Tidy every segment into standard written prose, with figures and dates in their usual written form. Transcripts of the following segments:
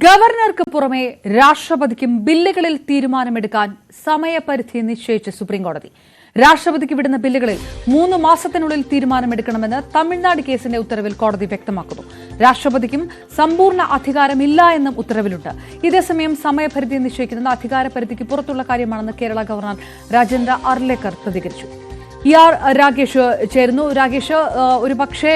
ഗവർണർക്ക് പുറമെ രാഷ്ട്രപതിക്കും ബില്ലുകളിൽ തീരുമാനമെടുക്കാൻ സമയപരിധി നിശ്ചയിച്ച് സുപ്രീംകോടതി. രാഷ്ട്രപതിക്ക് വിടുന്ന ബില്ലുകളിൽ 3 മാസത്തിനുള്ളിൽ തീരുമാനമെടുക്കണമെന്ന് തമിഴ്നാട് കേസിന്റെ ഉത്തരവിൽ കോടതി വ്യക്തമാക്കുന്നു. രാഷ്ട്രപതിക്കും സമ്പൂർണ്ണ അധികാരമില്ല എന്നും ഉത്തരവിലുണ്ട്. ഇതേസമയം സമയപരിധി നിശ്ചയിക്കുന്നത് അധികാരപരിധിക്ക് പുറത്തുള്ള കാര്യമാണെന്ന് കേരള ഗവർണർ രാജേന്ദ്ര അർലേക്കർ പ്രതികരിച്ചു. രാകേഷ് ചേരുന്നു. രാകേഷ്, ഒരുപക്ഷെ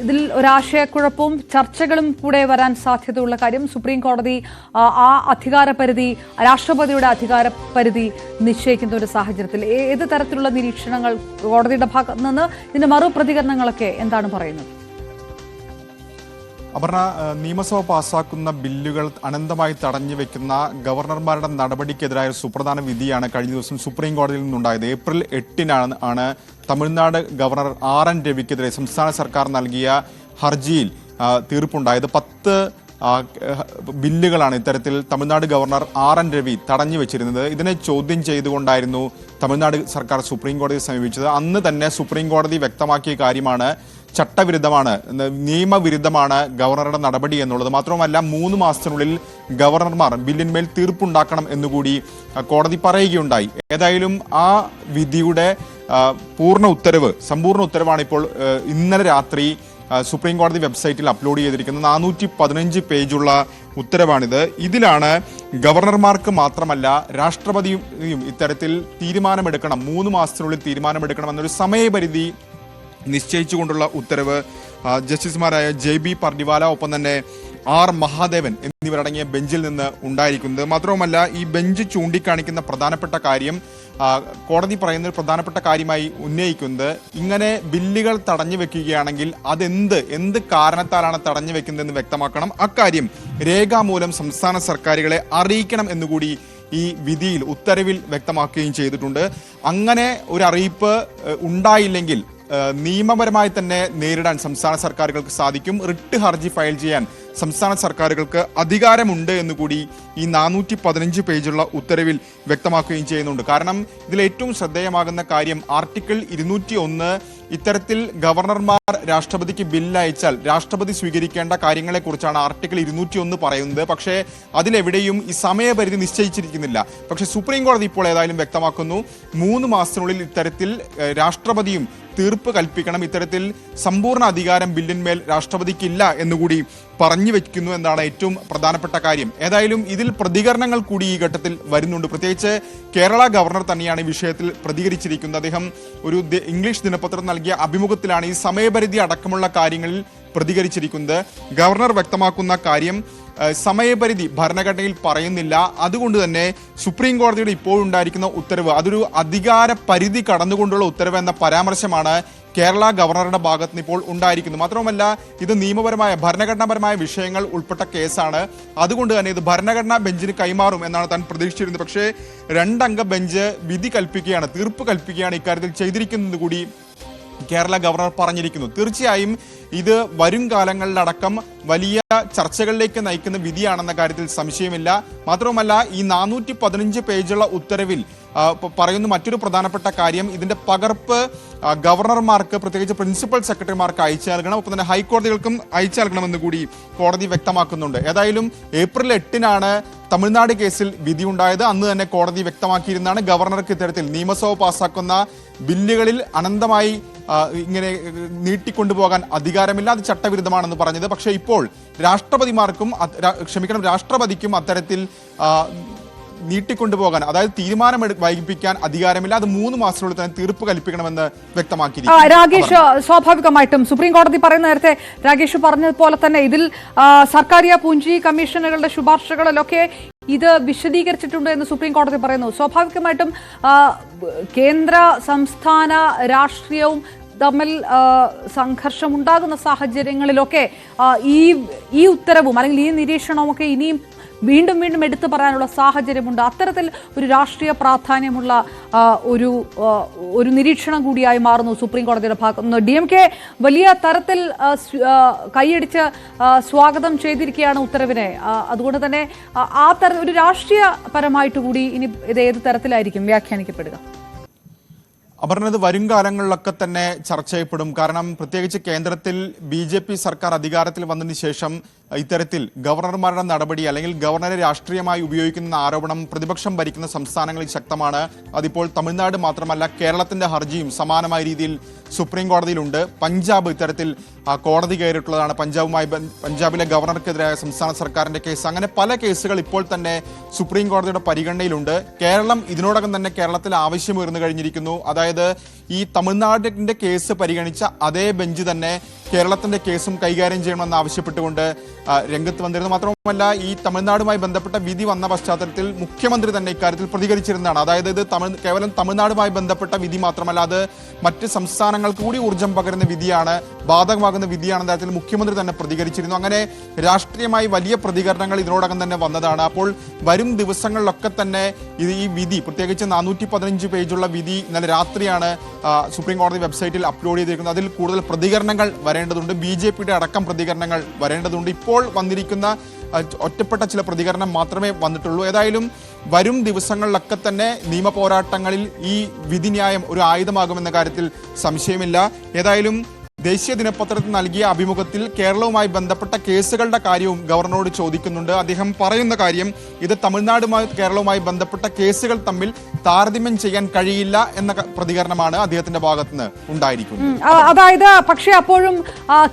ഇതിൽ ഒരാശയക്കുഴപ്പവും ചർച്ചകളും കൂടെ വരാൻ സാധ്യതയുള്ള കാര്യം സുപ്രീം കോടതി ആ അധികാരപരിധി, രാഷ്ട്രപതിയുടെ അധികാരപരിധി നിശ്ചയിക്കുന്ന ഒരു സാഹചര്യത്തിൽ ഏത് തരത്തിലുള്ള നിരീക്ഷണങ്ങൾ കോടതിയുടെ ഭാഗത്ത് നിന്ന്, ഇതിന്റെ മറുപ്രതികരണങ്ങളൊക്കെ എന്താണ് പറയുന്നത്? അപർണ, നിയമസഭ പാസാക്കുന്ന ബില്ലുകൾ അനന്തമായി തടഞ്ഞു വെക്കുന്ന ഗവർണർമാരുടെ നടപടിക്കെതിരായ ഒരു സുപ്രധാന വിധിയാണ് കഴിഞ്ഞ ദിവസം സുപ്രീം കോടതിയിൽ നിന്നുണ്ടായത്. ഏപ്രിൽ 8-നാണ് തമിഴ്നാട് ഗവർണർ RN രവിക്കെതിരെ സംസ്ഥാന സർക്കാർ നൽകിയ ഹർജിയിൽ തീർപ്പുണ്ടായത്. 10 ബില്ലുകളാണ് ഇത്തരത്തിൽ തമിഴ്നാട് ഗവർണർ RN രവി തടഞ്ഞു വെച്ചിരുന്നത്. ഇതിനെ ചോദ്യം ചെയ്തുകൊണ്ടായിരുന്നു തമിഴ്നാട് സർക്കാർ സുപ്രീം കോടതിയെ സമീപിച്ചത്. അന്ന് തന്നെ സുപ്രീം കോടതി വ്യക്തമാക്കിയ കാര്യമാണ്, ചട്ടവിരുദ്ധമാണ്, നിയമവിരുദ്ധമാണ് ഗവർണറുടെ നടപടി എന്നുള്ളത്. മാത്രമല്ല 3 മാസത്തിനുള്ളിൽ ഗവർണർമാർ ബില്ലിന്മേൽ തീർപ്പുണ്ടാക്കണം എന്നുകൂടി കോടതി പറയുകയുണ്ടായി. ഏതായാലും ആ വിധിയുടെ സമ്പൂർണ്ണ ഉത്തരവാണ് ഇപ്പോൾ ഇന്നലെ രാത്രി സുപ്രീം കോടതി വെബ്സൈറ്റിൽ അപ്ലോഡ് ചെയ്തിരിക്കുന്നത്. 415 പേജുള്ള ഉത്തരവാണിത്. ഇതിലാണ് ഗവർണർമാർക്ക് മാത്രമല്ല രാഷ്ട്രപതിയും ഇത്തരത്തിൽ തീരുമാനമെടുക്കണം, 3 മാസത്തിനുള്ളിൽ തീരുമാനമെടുക്കണം എന്നൊരു സമയപരിധി നിശ്ചയിച്ചുകൊണ്ടുള്ള ഉത്തരവ് ജസ്റ്റിസുമാരായ JB പർദിവാല, ഒപ്പം തന്നെ R മഹാദേവൻ എന്നിവരടങ്ങിയ ബെഞ്ചിൽ നിന്ന് ഉണ്ടായിരിക്കുന്നത്. മാത്രവുമല്ല, ഈ ബെഞ്ച് ചൂണ്ടിക്കാണിക്കുന്ന പ്രധാനപ്പെട്ട കാര്യം, കോടതി പറയുന്ന ഒരു പ്രധാനപ്പെട്ട കാര്യമായി ഉന്നയിക്കുന്നത്, ഇങ്ങനെ ബില്ലുകൾ തടഞ്ഞു വെക്കുകയാണെങ്കിൽ എന്ത് കാരണത്താലാണ് തടഞ്ഞു വെക്കുന്നതെന്ന് വ്യക്തമാക്കണം. അക്കാര്യം രേഖാമൂലം സംസ്ഥാന സർക്കാരുകളെ അറിയിക്കണം എന്നുകൂടി ഈ വിധിയിൽ, ഉത്തരവിൽ വ്യക്തമാക്കുകയും ചെയ്തിട്ടുണ്ട്. അങ്ങനെ ഒരു അറിയിപ്പ് ഉണ്ടായില്ലെങ്കിൽ നിയമപരമായി തന്നെ നേരിടാൻ സംസ്ഥാന സർക്കാരുകൾക്ക് സാധിക്കും. റിട്ട് ഹർജി ഫയൽ ചെയ്യാൻ സംസ്ഥാന സർക്കാരുകൾക്ക് അധികാരമുണ്ട് എന്നുകൂടി ഈ 415 പേജുള്ള ഉത്തരവിൽ വ്യക്തമാക്കുകയും ചെയ്യുന്നുണ്ട്. കാരണം ഇതിൽ ഏറ്റവും ശ്രദ്ധേയമാകുന്ന കാര്യം, ആർട്ടിക്കിൾ 201 ഇത്തരത്തിൽ ഗവർണർമാർ രാഷ്ട്രപതിക്ക് ബില്ല് അയച്ചാൽ രാഷ്ട്രപതി സ്വീകരിക്കേണ്ട കാര്യങ്ങളെക്കുറിച്ചാണ് ആർട്ടിക്കിൾ 201 പറയുന്നത്. പക്ഷേ അതിലെവിടെയും ഈ സമയപരിധി നിശ്ചയിച്ചിരിക്കുന്നില്ല. പക്ഷേ സുപ്രീം കോടതി ഇപ്പോൾ ഏതായാലും വ്യക്തമാക്കുന്നു, 3 മാസത്തിനുള്ളിൽ ഇത്തരത്തിൽ രാഷ്ട്രപതിയും തീർപ്പ് കൽപ്പിക്കണം, ഇത്തരത്തിൽ സമ്പൂർണ്ണ അധികാരം ബില്ലിന്മേൽ രാഷ്ട്രപതിക്കില്ല എന്നുകൂടി പറഞ്ഞു വെക്കുന്നു എന്നാണ് ഏറ്റവും പ്രധാനപ്പെട്ട കാര്യം. ഏതായാലും ഇതിൽ പ്രതികരണങ്ങൾ കൂടി ഈ ഘട്ടത്തിൽ വരുന്നുണ്ട്. പ്രത്യേകിച്ച് കേരള ഗവർണർ തന്നെയാണ് ഈ വിഷയത്തിൽ പ്രതികരിച്ചിരിക്കുന്നത്. അദ്ദേഹം ഒരു ഇംഗ്ലീഷ് ദിനപത്രം നൽകിയ അഭിമുഖത്തിലാണ് ഈ സമയപരിധി അടക്കമുള്ള കാര്യങ്ങളിൽ പ്രതികരിച്ചിരിക്കുന്നത്. ഗവർണർ വ്യക്തമാക്കുന്ന കാര്യം, സമയപരിധി ഭരണഘടനയിൽ പറയുന്നില്ല, അതുകൊണ്ട് തന്നെ സുപ്രീം കോടതിയുടെ ഇപ്പോഴുണ്ടായിരിക്കുന്ന ഉത്തരവ് അതൊരു അധികാര പരിധി കടന്നുകൊണ്ടുള്ള ഉത്തരവ് എന്ന പരാമർശമാണ് കേരള ഗവർണറുടെ ഭാഗത്ത് നിന്ന് ഇപ്പോൾ ഉണ്ടായിരിക്കുന്നത്. മാത്രവുമല്ല, ഇത് നിയമപരമായ ഭരണഘടനാപരമായ വിഷയങ്ങൾ ഉൾപ്പെട്ട കേസാണ്. അതുകൊണ്ട് തന്നെ ഇത് ഭരണഘടനാ ബെഞ്ചിന് കൈമാറും എന്നാണ് താൻ പ്രതീക്ഷിച്ചിരുന്നത്. പക്ഷേ 2 അംഗ ബെഞ്ച് വിധി കൽപ്പിക്കുകയാണ്, തീർപ്പ് കൽപ്പിക്കുകയാണ് ഇക്കാര്യത്തിൽ ചെയ്തിരിക്കുന്നത് കൂടി കേരള ഗവർണർ പറഞ്ഞിരിക്കുന്നു. തീർച്ചയായും ഇത് വരും കാലങ്ങളിലടക്കം വലിയ ചർച്ചകളിലേക്ക് നയിക്കുന്ന വിധിയാണെന്ന കാര്യത്തിൽ സംശയമില്ല. മാത്രവുമല്ല, ഈ 415 പേജുള്ള ഉത്തരവിൽ പറയുന്ന മറ്റൊരു പ്രധാനപ്പെട്ട കാര്യം, ഇതിന്റെ പകർപ്പ് ഗവർണർമാർക്ക്, പ്രത്യേകിച്ച് പ്രിൻസിപ്പൽ സെക്രട്ടറിമാർക്ക് അയച്ചു നൽകണം, ഒപ്പം തന്നെ ഹൈക്കോടതികൾക്കും അയച്ചു നൽകണമെന്ന് കൂടി കോടതി വ്യക്തമാക്കുന്നുണ്ട്. ഏതായാലും ഏപ്രിൽ 8-നാണ് തമിഴ്നാട് കേസിൽ വിധി ഉണ്ടായത്. അന്ന് തന്നെ കോടതി വ്യക്തമാക്കിയിരുന്നാണ് ഗവർണർക്ക് ഇത്തരത്തിൽ നിയമസഭ പാസാക്കുന്ന ബില്ലുകളിൽ അനന്തമായി ഇങ്ങനെ നീട്ടിക്കൊണ്ടുപോകാൻ അധികാരമില്ല, അത് ചട്ടവിരുദ്ധമാണെന്ന് പറഞ്ഞത്. പക്ഷേ ഇപ്പോൾ രാഷ്ട്രപതിക്കും അത്തരത്തിൽ നീട്ടിക്കൊണ്ടുപോകാൻ, അതായത് തീരുമാനം വൈകിപ്പിക്കാൻ അധികാരമില്ല, അത് 3 മാസത്തിനുള്ളിൽ തന്നെ തീർപ്പ് കൽപ്പിക്കണമെന്ന് വ്യക്തമാക്കിയിരിക്കുന്നു. രാകേഷ്, സ്വാഭാവികമായിട്ടും സുപ്രീം കോടതി പറയുന്ന, നേരത്തെ രാകേഷ് പറഞ്ഞതുപോലെ തന്നെ ഇതിൽ സർക്കാരിയ പൂഞ്ചി കമ്മീഷനുകളുടെ ശുപാർശകളിലൊക്കെ ഇത് വിശദീകരിച്ചിട്ടുണ്ട് എന്ന് സുപ്രീം കോടതി പറയുന്നു. സ്വാഭാവികമായിട്ടും കേന്ദ്ര സംസ്ഥാന രാഷ്ട്രീയവും തമ്മിൽ സംഘർഷമുണ്ടാകുന്ന സാഹചര്യങ്ങളിലൊക്കെ ഈ ഉത്തരവും അല്ലെങ്കിൽ ഈ നിരീക്ഷണവും ഒക്കെ ഇനിയും വീണ്ടും വീണ്ടും എടുത്തു പറയാനുള്ള സാഹചര്യമുണ്ട്. അത്തരത്തിൽ ഒരു രാഷ്ട്രീയ പ്രാധാന്യമുള്ള ഒരു നിരീക്ഷണം കൂടിയായി മാറുന്നു സുപ്രീം കോടതിയുടെ ഭാഗത്ത് നിന്ന്. DMK വലിയ തരത്തിൽ കൈയടിച്ച് സ്വാഗതം ചെയ്തിരിക്കുകയാണ് ഉത്തരവിനെ. അതുകൊണ്ട് തന്നെ ഒരു രാഷ്ട്രീയപരമായിട്ട് കൂടി ഇനി ഇത് ഏത് തരത്തിലായിരിക്കും വ്യാഖ്യാനിക്കപ്പെടുക? അപർണ, ഇത് വരും കാലങ്ങളിലൊക്കെ തന്നെ ചർച്ച ചെയ്യപ്പെടും. കാരണം പ്രത്യേകിച്ച് കേന്ദ്രത്തിൽ BJP സർക്കാർ അധികാരത്തിൽ വന്നതിന് ശേഷം ഇത്തരത്തിൽ ഗവർണർമാരുടെ നടപടി അല്ലെങ്കിൽ ഗവർണറെ രാഷ്ട്രീയമായി ഉപയോഗിക്കുന്ന ആരോപണം പ്രതിപക്ഷം ഭരിക്കുന്ന സംസ്ഥാനങ്ങളിൽ ശക്തമാണ്. അതിപ്പോൾ തമിഴ്നാട് മാത്രമല്ല, കേരളത്തിന്റെ ഹർജിയും സമാനമായ രീതിയിൽ സുപ്രീം കോടതിയിലുണ്ട്. പഞ്ചാബ് ഇത്തരത്തിൽ കോടതി കയറിയിട്ടുള്ളതാണ്. പഞ്ചാബിലെ ഗവർണർക്കെതിരായ സംസ്ഥാന സർക്കാരിന്റെ കേസ്, അങ്ങനെ പല കേസുകൾ ഇപ്പോൾ തന്നെ സുപ്രീം കോടതിയുടെ പരിഗണനയിലുണ്ട്. കേരളം ഇതിനോടകം തന്നെ കേരളത്തിൽ ആവശ്യം ഉയർന്നു കഴിഞ്ഞിരിക്കുന്നു. അതായത് ഈ തമിഴ്നാടിന്റെ കേസ് പരിഗണിച്ച അതേ ബെഞ്ച് തന്നെ കേരളത്തിന്റെ കേസും കൈകാര്യം ചെയ്യണമെന്ന് ആവശ്യപ്പെട്ടുകൊണ്ട് രംഗത്ത് വന്നിരുന്നു. മാത്രമല്ല, ഈ തമിഴ്നാടുമായി ബന്ധപ്പെട്ട വിധി വന്ന പശ്ചാത്തലത്തിൽ മുഖ്യമന്ത്രി തന്നെ ഇക്കാര്യത്തിൽ പ്രതികരിച്ചിരുന്നതാണ്. അതായത് ഇത് കേവലം തമിഴ്നാടുമായി ബന്ധപ്പെട്ട വിധി മാത്രമല്ല, അത് മറ്റ് സംസ്ഥാനങ്ങൾക്ക് കൂടി ഊർജ്ജം പകരുന്ന വിധിയാണ്, ബാധകമാകുന്ന വിധിയാണെന്ന തരത്തിൽ മുഖ്യമന്ത്രി തന്നെ പ്രതികരിച്ചിരുന്നു. അങ്ങനെ രാഷ്ട്രീയമായി വലിയ പ്രതികരണങ്ങൾ ഇതിനോടകം തന്നെ വന്നതാണ്. അപ്പോൾ വരും ദിവസങ്ങളിലൊക്കെ തന്നെ ഈ വിധി, പ്രത്യേകിച്ച് 415 പേജുള്ള വിധി ഇന്നലെ രാത്രിയാണ് സുപ്രീം കോടതി വെബ്സൈറ്റിൽ അപ്ലോഡ് ചെയ്തിരിക്കുന്നത്. അതിൽ കൂടുതൽ പ്രതികരണങ്ങൾ വരേണ്ടതുണ്ട്, BJPയുടെ അടക്കം പ്രതികരണങ്ങൾ വരേണ്ടതുണ്ട്. ഇപ്പോൾ വന്നിരിക്കുന്ന ഒറ്റപ്പെട്ട ചില പ്രതികരണം മാത്രമേ വന്നിട്ടുള്ളൂ. ഏതായാലും വരും ദിവസങ്ങളിലൊക്കെ തന്നെ നിയമ പോരാട്ടങ്ങളിൽ ഈ വിധിന്യായം ഒരു ആയുധമാകുമെന്ന കാര്യത്തിൽ സംശയമില്ല. ഏതായാലും ദേശീയ ദിനപത്രത്തിൽ നൽകിയ അഭിമുഖത്തിൽ കേരളവുമായി ബന്ധപ്പെട്ട കേസുകളുടെ കാര്യവും ഗവർണറോട് ചോദിക്കുന്നുണ്ട്. അദ്ദേഹം പറയുന്ന കാര്യം, ഇത് തമിഴ്നാടുമായി കേരളവുമായി ബന്ധപ്പെട്ട കേസുകൾ തമ്മിൽ താരതമ്യം ചെയ്യാൻ കഴിയില്ല എന്ന പ്രതികരണമാണ് അദ്ദേഹത്തിന്റെ ഭാഗത്തുനിന്ന് ഉണ്ടായിരിക്കുന്നത്. അതായത് പക്ഷേ അപ്പോഴും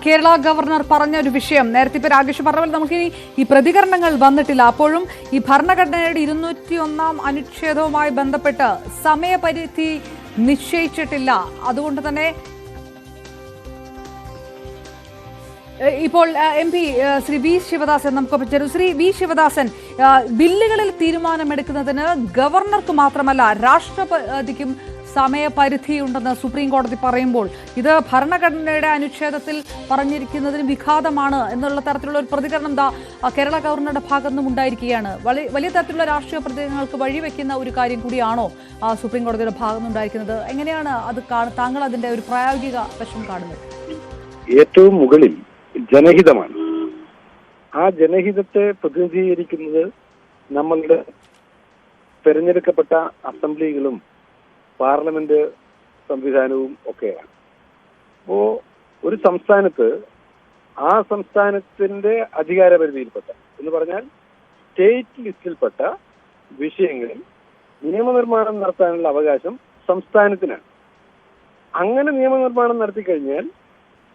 കേരള ഗവർണർ പറഞ്ഞ ഒരു വിഷയം, നേരത്തെ ഇപ്പൊ രാകേഷ് പറഞ്ഞ പോലെ നമുക്ക് ഈ പ്രതികരണങ്ങൾ വന്നിട്ടില്ല. അപ്പോഴും ഈ ഭരണഘടനയുടെ 201 അനുച്ഛേദവുമായി ബന്ധപ്പെട്ട് സമയപരിധി നിശ്ചയിച്ചിട്ടില്ല. അതുകൊണ്ട് തന്നെ ഇപ്പോൾ MP ശ്രീ വി ശിവദാസൻ നമുക്കൊപ്പം ചേരും. ശ്രീ വി ശിവദാസൻ, ബില്ലുകളിൽ തീരുമാനമെടുക്കുന്നതിന് ഗവർണർക്ക് മാത്രമല്ല രാഷ്ട്രപതിക്കും സമയപരിധിയുണ്ടെന്ന് സുപ്രീം കോടതി പറയുമ്പോൾ ഇത് ഭരണഘടനയുടെ അനുച്ഛേദത്തിൽ പറഞ്ഞിരിക്കുന്നതിന് വിഘാതമാണ് എന്നുള്ള തരത്തിലുള്ള ഒരു പ്രതികരണം കേരള ഗവർണറുടെ ഭാഗത്തുനിന്നും ഉണ്ടായിരിക്കുകയാണ്. വലിയ തരത്തിലുള്ള രാഷ്ട്രീയ പ്രതികരണങ്ങൾക്ക് വഴിവെക്കുന്ന ഒരു കാര്യം കൂടിയാണോ സുപ്രീം കോടതിയുടെ ഭാഗത്തുനിന്നുണ്ടായിരിക്കുന്നത്? എങ്ങനെയാണ് അത് താങ്കൾ അതിന്റെ ഒരു പ്രായോഗിക വശം കാണുന്നത്? ഏറ്റവും മുകളിൽ ജനഹിതമാണ്. ആ ജനഹിതത്തെ പ്രതിനിധീകരിക്കുന്നത് നമ്മളുടെ തെരഞ്ഞെടുക്കപ്പെട്ട അസംബ്ലികളും പാർലമെന്റ് സംവിധാനവും ഒക്കെയാണ്. അപ്പോ ഒരു സംസ്ഥാനത്ത് ആ സംസ്ഥാനത്തിന്റെ അധികാരപരിധിയിൽപ്പെട്ട എന്ന് പറഞ്ഞാൽ സ്റ്റേറ്റ് ലിസ്റ്റിൽപ്പെട്ട വിഷയങ്ങളിൽ നിയമനിർമ്മാണം നടത്താനുള്ള അവകാശം സംസ്ഥാനത്തിനാണ്. അങ്ങനെ നിയമനിർമ്മാണം നടത്തി കഴിഞ്ഞാൽ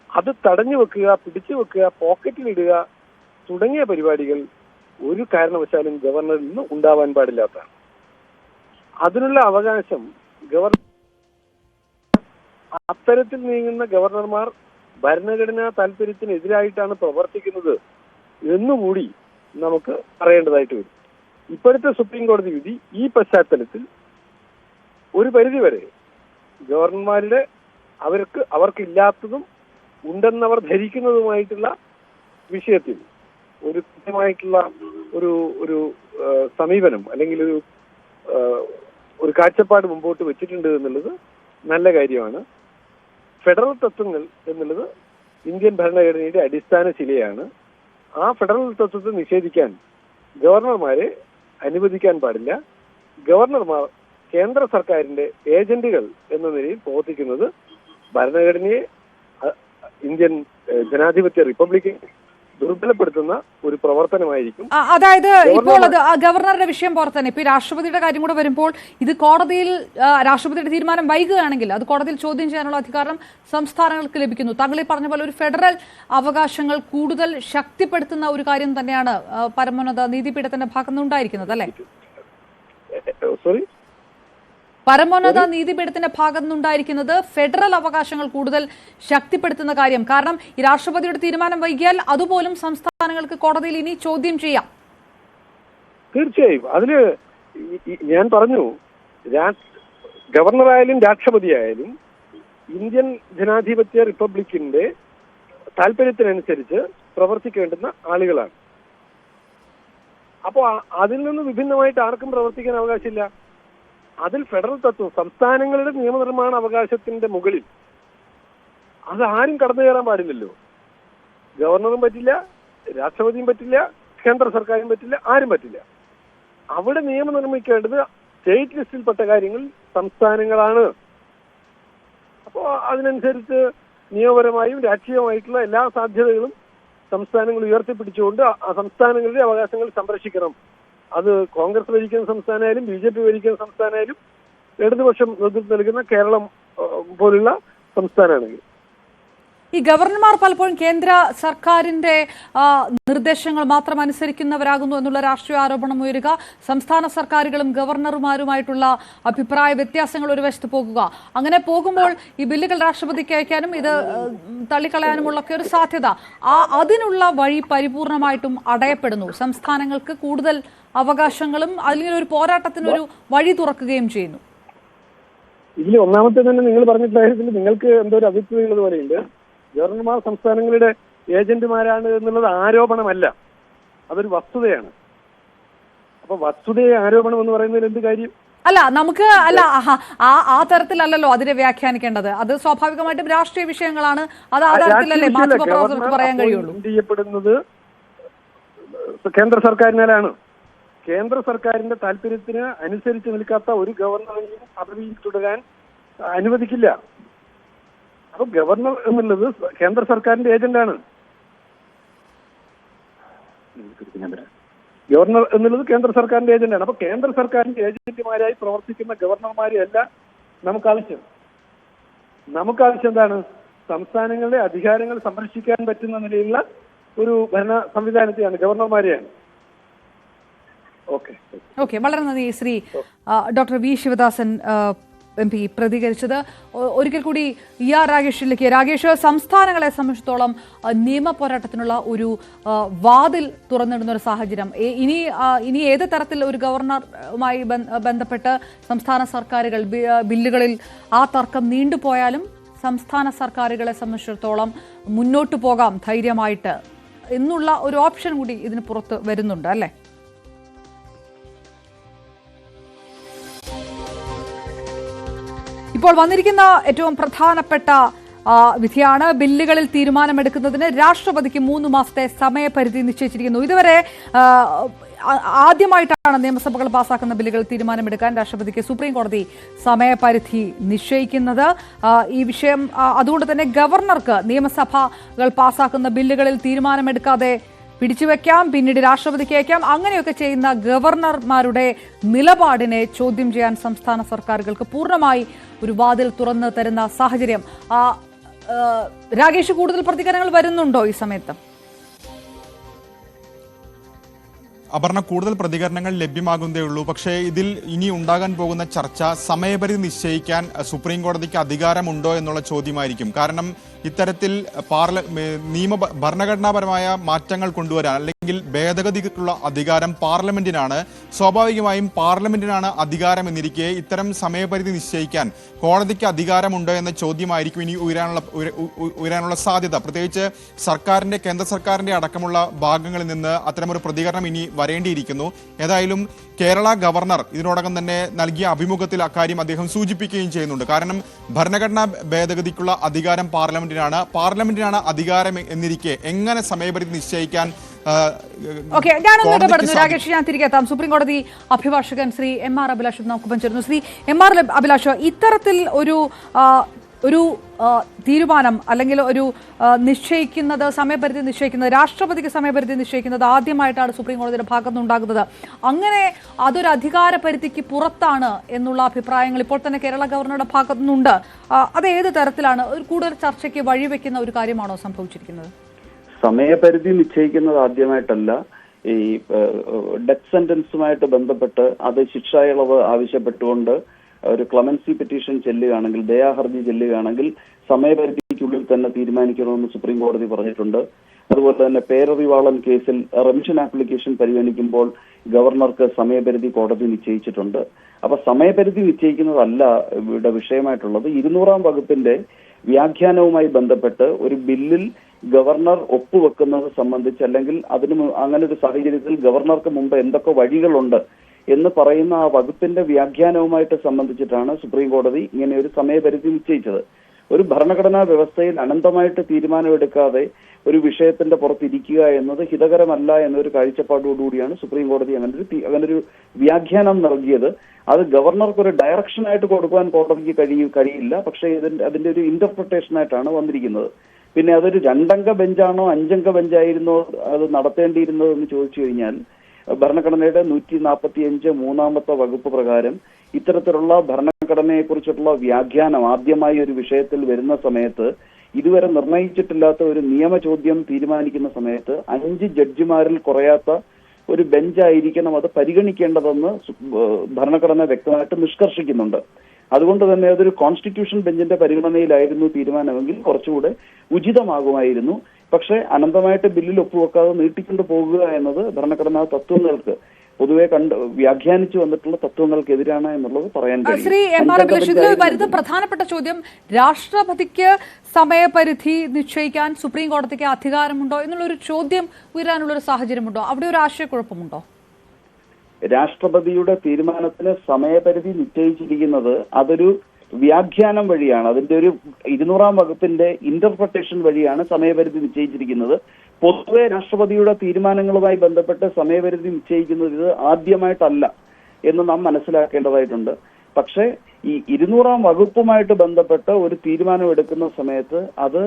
അത് തടഞ്ഞു വെക്കുക, പിടിച്ചു വെക്കുക, പോക്കറ്റിലിടുക തുടങ്ങിയ പരിപാടികൾ ഒരു കാരണവശാലും ഗവർണറിൽ നിന്ന് ഉണ്ടാവാൻ പാടില്ലാത്തതാണ്. അതിനുള്ള അവകാശം അത്തരത്തിൽ നീങ്ങുന്ന ഗവർണർമാർ ഭരണഘടനാ താല്പര്യത്തിനെതിരായിട്ടാണ് പ്രവർത്തിക്കുന്നത് എന്നുകൂടി നമുക്ക് പറയേണ്ടതായിട്ട് വരും. ഇപ്പോഴത്തെ സുപ്രീം കോടതി വിധി ഈ പശ്ചാത്തലത്തിൽ ഒരു പരിധിവരെ ഗവർണർമാരുടെ അവർക്കില്ലാത്തതും ഉണ്ടെന്നവർ ധരിക്കുന്നതുമായിട്ടുള്ള വിഷയത്തിൽ ഒരു കൃത്യമായിട്ടുള്ള ഒരു സമീപനം അല്ലെങ്കിൽ ഒരു കാഴ്ചപ്പാട് മുമ്പോട്ട് വെച്ചിട്ടുണ്ട് എന്നുള്ളത് നല്ല കാര്യമാണ്. ഫെഡറൽ തത്വങ്ങൾ എന്നുള്ളത് ഇന്ത്യൻ ഭരണഘടനയുടെ അടിസ്ഥാന ശിലയാണ്. ആ ഫെഡറൽ തത്വത്തെ നിഷേധിക്കാൻ ഗവർണർമാരെ അനുവദിക്കാൻ പാടില്ല. ഗവർണർമാർ കേന്ദ്ര സർക്കാരിന്റെ ഏജന്റുകൾ എന്ന നിലയിൽ പ്രവർത്തിക്കുന്നത് ഭരണഘടനയെ ഇന്ത്യൻ ജനാധിപത്യ റിപ്പബ്ലിക്ക് ദുർബലപ്പെടുത്തുന്ന ഒരു പ്രവർത്തനമായിരിക്കും. അതായത് ഇപ്പോൾ അത് ഗവർണറുടെ വിഷയം പോലെ തന്നെ ഇപ്പൊ രാഷ്ട്രപതിയുടെ കാര്യം കൂടെ വരുമ്പോൾ ഇത് കോടതിയിൽ രാഷ്ട്രപതിയുടെ തീരുമാനം വൈകുകയാണെങ്കിൽ അത് കോടതിയിൽ ചോദ്യം ചെയ്യാനുള്ള അധികാരം സംസ്ഥാനങ്ങൾക്ക് ലഭിക്കുന്നു. താങ്കൾ ഈ പറഞ്ഞ പോലെ ഒരു ഫെഡറൽ അവകാശങ്ങൾ കൂടുതൽ ശക്തിപ്പെടുത്തുന്ന ഒരു കാര്യം തന്നെയാണ് പരമോന്നത നീതിപീഠത്തിന്റെ ഭാഗത്തുനിന്ന് ഉണ്ടായിരിക്കുന്നത്, അല്ലെ? സോറി, പരമോന്നത നീതിപീഠത്തിന്റെ ഭാഗത്തുനിന്നുണ്ടായിരിക്കുന്നത് ഫെഡറൽ അവകാശങ്ങൾ കൂടുതൽ ശക്തിപ്പെടുത്തുന്ന കാര്യം. കാരണം ഈ രാഷ്ട്രപതിയുടെ തീരുമാനം വൈകിയാൽ അതുപോലും സംസ്ഥാനങ്ങൾക്ക് കോടതിയിൽ ഇനി ചോദ്യം ചെയ്യാം. തീർച്ചയായും അതില് ഞാൻ പറഞ്ഞു, ഗവർണറായാലും രാഷ്ട്രപതിയായാലും ഇന്ത്യൻ ജനാധിപത്യ റിപ്പബ്ലിക്കിന്റെ താല്പര്യത്തിനനുസരിച്ച് പ്രവർത്തിക്കേണ്ടുന്ന ആളുകളാണ്. അപ്പോൾ അതിൽ നിന്ന് വിഭിന്നമായിട്ട് ആർക്കും പ്രവർത്തിക്കാൻ അവകാശമില്ല. അതിൽ ഫെഡറൽ തത്വം സംസ്ഥാനങ്ങളുടെ നിയമനിർമ്മാണ അവകാശത്തിന്റെ മുകളിൽ അത് ആരും കടന്നു കയറാൻ പാടില്ലല്ലോ. ഗവർണറും പറ്റില്ല, രാഷ്ട്രപതിയും പറ്റില്ല, കേന്ദ്ര സർക്കാരും പറ്റില്ല, ആരും പറ്റില്ല. അവിടെ നിയമം നിർമ്മിക്കേണ്ടത് സ്റ്റേറ്റ് ലിസ്റ്റിൽപ്പെട്ട കാര്യങ്ങൾ സംസ്ഥാനങ്ങളാണ്. അപ്പോൾ അതിനനുസരിച്ച് നിയമപരമായും രാഷ്ട്രീയമായിട്ടുള്ള എല്ലാ സാധ്യതകളും സംസ്ഥാനങ്ങൾ ഉയർത്തിപ്പിടിച്ചുകൊണ്ട് ആ സംസ്ഥാനങ്ങളുടെ അവകാശങ്ങൾ സംരക്ഷിക്കണം. അത് കോൺഗ്രസ് ഭരിക്കുന്ന സംസ്ഥാനമായാലും BJP ഭരിക്കുന്ന സംസ്ഥാനമായാലും ഇടതുപക്ഷം നേതൃത്വം നൽകുന്ന കേരളം പോലുള്ള സംസ്ഥാനമാണെങ്കിൽ. ഈ ഗവർണർമാർ പലപ്പോഴും കേന്ദ്ര സർക്കാരിന്റെ നിർദ്ദേശങ്ങൾ മാത്രം അനുസരിക്കുന്നവരാകുന്നു എന്നുള്ള രാഷ്ട്രീയ ആരോപണം ഉയരുക, സംസ്ഥാന സർക്കാരുകളും ഗവർണർമാരുമായിട്ടുള്ള അഭിപ്രായ വ്യത്യാസങ്ങൾ ഒരു വശത്ത് പോകുക, അങ്ങനെ പോകുമ്പോൾ ഈ ബില്ലുകൾ രാഷ്ട്രപതിക്ക് അയക്കാനും ഇത് തള്ളിക്കളയാനുമുള്ള ഒരു സാധ്യത, അതിനുള്ള വഴി പരിപൂർണമായിട്ടും അടയപ്പെടുന്നു. സംസ്ഥാനങ്ങൾക്ക് കൂടുതൽ അവകാശങ്ങളും അല്ലെങ്കിൽ ഒരു പോരാട്ടത്തിനൊരു വഴി തുറക്കുകയും ചെയ്യുന്നു. ഇതിൽ ഒന്നാമത്തെ തന്നെ നിങ്ങൾ പറഞ്ഞിട്ടുള്ള കാര്യത്തിൽ നിങ്ങൾക്ക് എന്തോ ഒരു അഭിപ്രായമുള്ളത് പോലെയുണ്ട്. ഗവർണർമാർ സംസ്ഥാനങ്ങളുടെ ഏജന്റുമാരാണ് എന്നുള്ളത് ആരോപണമല്ല, അതൊരു വസ്തുതയാണ്. അപ്പൊ വസ്തുതയെ ആരോപണം എന്ന് പറയുന്നതിൽ എന്ത് കാര്യം? അല്ല, നമുക്ക് അല്ല ആ തരത്തിലല്ലല്ലോ അതിനെ വ്യാഖ്യാനിക്കേണ്ടത്. അത് സ്വാഭാവികമായിട്ടും രാഷ്ട്രീയ വിഷയങ്ങളാണ്. അത് ആ തരത്തിലല്ലേ മാധ്യമപ്രവർത്തകർക്ക് പറയാൻ കഴിയുള്ളൂ. ചെയ്യപ്പെടുന്നത് കേന്ദ്ര സർക്കാരിനാലാണ്. കേന്ദ്ര സർക്കാരിന്റെ താല്പര്യത്തിന് അനുസരിച്ച് നിൽക്കാത്ത ഒരു ഗവർണറെയും പദവിയിൽ തുടരാൻ അനുവദിക്കില്ല. അപ്പൊ ഗവർണർ എന്നുള്ളത് കേന്ദ്ര സർക്കാരിന്റെ ഏജന്റാണ്. ഗവർണർ എന്നുള്ളത് കേന്ദ്ര സർക്കാരിന്റെ ഏജന്റാണ്. അപ്പൊ കേന്ദ്ര സർക്കാരിന്റെ ഏജന്റുമാരായി പ്രവർത്തിക്കുന്ന ഗവർണർമാരെയല്ല നമുക്കാവശ്യം. നമുക്കാവശ്യം എന്താണ്? സംസ്ഥാനങ്ങളുടെ അധികാരങ്ങൾ സംരക്ഷിക്കാൻ പറ്റുന്ന നിലയിലുള്ള ഒരു ഭരണ സംവിധാനത്തെയാണ്, ഗവർണർമാരെയാണ്. ഓക്കെ, വളരെ നന്ദി Shri doctor V Sivadasan MP പ്രതികരിച്ചത്. ഒരിക്കൽ കൂടി രാഗേഷിലേക്ക്. രാഗേഷ്, സംസ്ഥാനങ്ങളെ സംബന്ധിച്ചിടത്തോളം നിയമ പോരാട്ടത്തിനുള്ള ഒരു വാതിൽ തുറന്നിടുന്ന ഒരു സാഹചര്യം ഇനി ഏത് തരത്തിൽ ഒരു ഗവർണറുമായി ബന്ധപ്പെട്ട് സംസ്ഥാന സർക്കാരുകൾ ബില്ലുകളിൽ ആ തർക്കം നീണ്ടുപോയാലും സംസ്ഥാന സർക്കാരുകളെ സംബന്ധിച്ചിടത്തോളം മുന്നോട്ട് പോകാം ധൈര്യമായിട്ട് എന്നുള്ള ഒരു ഓപ്ഷൻ കൂടി ഇതിന് പുറത്ത് വരുന്നുണ്ട് അല്ലേ? ഇപ്പോൾ വന്നിരിക്കുന്ന ഏറ്റവും പ്രധാനപ്പെട്ട വിധിയാണ്. ബില്ലുകളിൽ തീരുമാനമെടുക്കുന്നതിന് രാഷ്ട്രപതിക്ക് 3 മാസത്തെ സമയപരിധി നിശ്ചയിച്ചിരിക്കുന്നു. ഇതുവരെ ആദ്യമായിട്ടാണ് നിയമസഭകൾ പാസാക്കുന്ന ബില്ലുകൾ തീരുമാനമെടുക്കാൻ രാഷ്ട്രപതിക്ക് സുപ്രീം കോടതി സമയപരിധി നിശ്ചയിക്കുന്നത്. ഈ വിഷയം അതുകൊണ്ട് തന്നെ ഗവർണർക്ക് നിയമസഭകൾ പാസാക്കുന്ന ബില്ലുകളിൽ തീരുമാനമെടുക്കാതെ പിടിച്ചുവെക്കാം, പിന്നീട് രാഷ്ട്രപതിക്ക് അയക്കാം. അങ്ങനെയൊക്കെ ചെയ്യുന്ന ഗവർണർമാരുടെ നിലപാടിനെ ചോദ്യം ചെയ്യാൻ സംസ്ഥാന സർക്കാരുകൾക്ക് പൂർണ്ണമായി ഒരു വാതിൽ തുറന്നു തരുന്ന സാഹചര്യം. രാഗേഷ്, കൂടുതൽ പ്രതികരണങ്ങൾ വരുന്നുണ്ടോ ഈ സമയത്ത്? അപർണ, കൂടുതൽ പ്രതികരണങ്ങൾ ലഭ്യമാകുന്നതേ ഉള്ളൂ. പക്ഷേ ഇതിൽ ഇനി ഉണ്ടാകാൻ പോകുന്ന ചർച്ച സമയപരിധി നിശ്ചയിക്കാൻ സുപ്രീം കോടതിക്ക് അധികാരമുണ്ടോ എന്നുള്ള ചോദ്യമായിരിക്കും. കാരണം ഇത്തരത്തിൽ ഭരണഘടനാപരമായ മാറ്റങ്ങൾ കൊണ്ടുവരാൻ അല്ലെങ്കിൽ ഭേദഗതിക്കുള്ള അധികാരം പാർലമെന്റിനാണ്. സ്വാഭാവികമായും പാർലമെന്റിനാണ് അധികാരം എന്നിരിക്കെ ഇത്തരം സമയപരിധി നിശ്ചയിക്കാൻ കോടതിക്ക് അധികാരമുണ്ടോ എന്ന ചോദ്യമായിരിക്കും ഇനി ഉയരാനുള്ള സാധ്യത. പ്രത്യേകിച്ച് കേന്ദ്ര സർക്കാരിന്റെ അടക്കമുള്ള ഭാഗങ്ങളിൽ നിന്ന് അത്തരമൊരു പ്രതികരണം ഇനി വരേണ്ടിയിരിക്കുന്നു. ഏതായാലും കേരള ഗവർണർ ഇതിനോടകം തന്നെ നൽകിയ അഭിമുഖത്തിൽ അക്കാര്യം അദ്ദേഹം സൂചിപ്പിക്കുകയും ചെയ്യുന്നുണ്ട്. കാരണം ഭരണഘടനാ ഭേദഗതിക്കുള്ള അധികാരം പാർലമെന്റിനാണ് അധികാരം എന്നിരിക്കെ എങ്ങനെ സമയപരിധി നിശ്ചയിക്കാൻ? രാകേഷ്, ഞാൻ തിരികെ എത്താം. സുപ്രീം കോടതി അഭിഭാഷകൻ ശ്രീ MR അഭിലാഷ് നമുക്കൊപ്പം ചേരുന്നു. ശ്രീ MR അഭിലാഷ്, ഇത്തരത്തിൽ ഒരു തീരുമാനം അല്ലെങ്കിൽ ഒരു സമയപരിധി നിശ്ചയിക്കുന്നത്, രാഷ്ട്രപതിക്ക് സമയപരിധി നിശ്ചയിക്കുന്നത് ആദ്യമായിട്ടാണ് സുപ്രീം കോടതിയുടെ ഭാഗത്തുനിന്നുണ്ടാകുന്നത്. അങ്ങനെ അതൊരു അധികാര പരിധിക്ക് പുറത്താണ് എന്നുള്ള അഭിപ്രായങ്ങൾ ഇപ്പോൾ തന്നെ കേരള ഗവർണറുടെ ഭാഗത്തുനിന്നുണ്ട്. അത് ഏത് തരത്തിലാണ് കൂടുതൽ ചർച്ചയ്ക്ക് വഴിവെക്കുന്ന ഒരു കാര്യമാണോ സംഭവിച്ചിരിക്കുന്നത്? സമയപരിധി നിശ്ചയിക്കുന്നത് ആദ്യമായിട്ടല്ല. ഈ ഡെത്ത് സെന്റൻസുമായിട്ട് ബന്ധപ്പെട്ട് അത് ശിക്ഷാ ഇളവ് ആവശ്യപ്പെട്ടുകൊണ്ട് ഒരു ക്ലമൻസി പെറ്റീഷൻ ചെല്ലുകയാണെങ്കിൽ, ദയാഹർജി ചെല്ലുകയാണെങ്കിൽ സമയപരിധിക്കുള്ളിൽ തന്നെ തീരുമാനിക്കണമെന്ന് സുപ്രീം കോടതി പറഞ്ഞിട്ടുണ്ട്. അതുപോലെ തന്നെ പേരറിവാളൻ കേസിൽ റെമിഷൻ ആപ്ലിക്കേഷൻ പരിഗണിക്കുമ്പോൾ ഗവർണർക്ക് സമയപരിധി കോടതി നിശ്ചയിച്ചിട്ടുണ്ട്. അപ്പൊ സമയപരിധി നിശ്ചയിക്കുന്നതല്ല ഇവിടെ വിഷയമായിട്ടുള്ളത്. 200-ാം വകുപ്പിന്റെ വ്യാഖ്യാനവുമായി ബന്ധപ്പെട്ട് ഒരു ബില്ലിൽ ഗവർണർ ഒപ്പുവെക്കുന്നത് സംബന്ധിച്ച്, അല്ലെങ്കിൽ അങ്ങനെ ഒരു സാഹചര്യത്തിൽ ഗവർണർക്ക് മുമ്പ് എന്തൊക്കെ വഴികളുണ്ട് എന്ന് പറയുന്ന ആ വകുപ്പിന്റെ വ്യാഖ്യാനവുമായിട്ട് സംബന്ധിച്ചിട്ടാണ് സുപ്രീം കോടതി ഇങ്ങനെ ഒരു സമയപരിധി നിശ്ചയിച്ചത്. ഒരു ഭരണഘടനാ വ്യവസ്ഥയിൽ അനന്തമായിട്ട് തീരുമാനമെടുക്കാതെ ഒരു വിഷയത്തിന്റെ പുറത്തിരിക്കുക എന്നത് ഹിതകരമല്ല എന്നൊരു കാഴ്ചപ്പാടോടുകൂടിയാണ് സുപ്രീം കോടതി അങ്ങനൊരു വ്യാഖ്യാനം നൽകിയത്. അത് ഗവർണർക്ക് ഒരു ഡയറക്ഷനായിട്ട് കൊടുക്കുവാൻ കോടതിക്ക് കഴിയില്ല. പക്ഷേ അതിന്റെ ഒരു ഇന്റർപ്രിട്ടേഷനായിട്ടാണ് വന്നിരിക്കുന്നത്. പിന്നെ അതൊരു 2 അംഗ ബെഞ്ചാണോ 5 അംഗ ബെഞ്ചായിരുന്നോ അത് നടത്തേണ്ടിയിരുന്നത് എന്ന് ചോദിച്ചു കഴിഞ്ഞാൽ ഭരണഘടനയുടെ 145 മൂന്നാമത്തെ വകുപ്പ് പ്രകാരം ഇത്തരത്തിലുള്ള ഭരണഘടനയെക്കുറിച്ചുള്ള വ്യാഖ്യാനം ആദ്യമായി ഒരു വിഷയത്തിൽ വരുന്ന സമയത്ത് ഇതുവരെ നിർണയിച്ചിട്ടില്ലാത്ത ഒരു നിയമ ചോദ്യം തീരുമാനിക്കുന്ന സമയത്ത് 5 ജഡ്ജിമാരിൽ കുറയാത്ത ഒരു ബെഞ്ചായിരിക്കണം അത് പരിഗണിക്കേണ്ടതെന്ന് ഭരണഘടന വ്യക്തമായിട്ട് നിഷ്കർഷിക്കുന്നുണ്ട്. അതുകൊണ്ട് തന്നെ അതൊരു കോൺസ്റ്റിറ്റ്യൂഷൻ ബെഞ്ചിന്റെ പരിഗണനയിലായിരുന്നു തീരുമാനമെങ്കിൽ കുറച്ചുകൂടെ ഉചിതമാകുമായിരുന്നു. പക്ഷേ അനന്തമായിട്ട് ബില്ലിൽ ഒപ്പുവെക്കാതെ നീട്ടിക്കൊണ്ടു പോകുക എന്നത് ഭരണഘടനാ തത്വങ്ങൾക്ക് പൊതുവെ വ്യാഖ്യാനിച്ചു വന്നിട്ടുള്ള തത്വങ്ങൾക്കെതിരാണ് എന്നുള്ളത് പറയാൻ കഴിയും. ശ്രീ എം ആർ അഭിലാഷ്, ഇതിൽ വരുന്ന പ്രധാനപ്പെട്ട ചോദ്യം രാഷ്ട്രപതിക്ക് സമയപരിധി നിശ്ചയിക്കാൻ സുപ്രീം കോടതിക്ക് അധികാരമുണ്ടോ എന്നുള്ളൊരു ചോദ്യം ഉയരാനുള്ളൊരു സാഹചര്യമുണ്ടോ? അവിടെ ഒരു ആശയക്കുഴപ്പമുണ്ടോ? രാഷ്ട്രപതിയുടെ തീരുമാനത്തിന് സമയപരിധി നിശ്ചയിച്ചിരിക്കുന്നത് അതൊരു വ്യാഖ്യാനം വഴിയാണ്. അതിന്റെ ഒരു 200-ാം വകുപ്പിന്റെ ഇന്റർപ്രിട്ടേഷൻ വഴിയാണ് സമയപരിധി നിശ്ചയിച്ചിരിക്കുന്നത്. പൊതുവെ രാഷ്ട്രപതിയുടെ തീരുമാനങ്ങളുമായി ബന്ധപ്പെട്ട് സമയപരിധി നിശ്ചയിക്കുന്നത് ഇത് ആദ്യമായിട്ടല്ല എന്ന് നാം മനസ്സിലാക്കേണ്ടതായിട്ടുണ്ട്. പക്ഷേ ഈ 200-ാം വകുപ്പുമായിട്ട് ബന്ധപ്പെട്ട് ഒരു തീരുമാനം എടുക്കുന്ന സമയത്ത് അത്